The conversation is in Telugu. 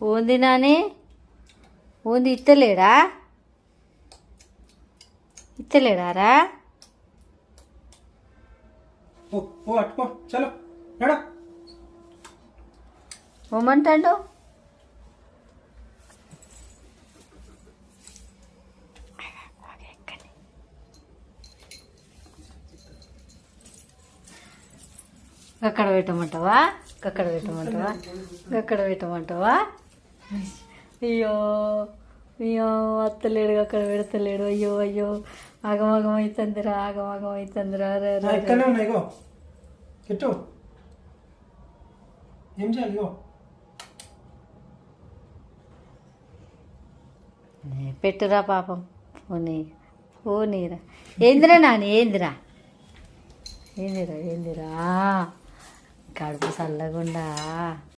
ఓంది నాని ఓంది ఇత్తలేడా ఇత్తలేడారా ఓమంటాడు అక్కడ పెట్టమంటావా అక్కడ పెట్టమంటావా అక్కడ పెట్టమంటావా అయ్యో అయ్యో అత్తలేడు అక్కడ పెడతలేడు అయ్యో అయ్యో ఆగమాగం అవుతుందిరా ఆగమాగం అవుతుందిరా పెట్టురా పాపం పోనీ పోనీరా ఏందిరా నాని ఏందిరా ఏందిరా ఏందిరా కడుపు చల్లగుండా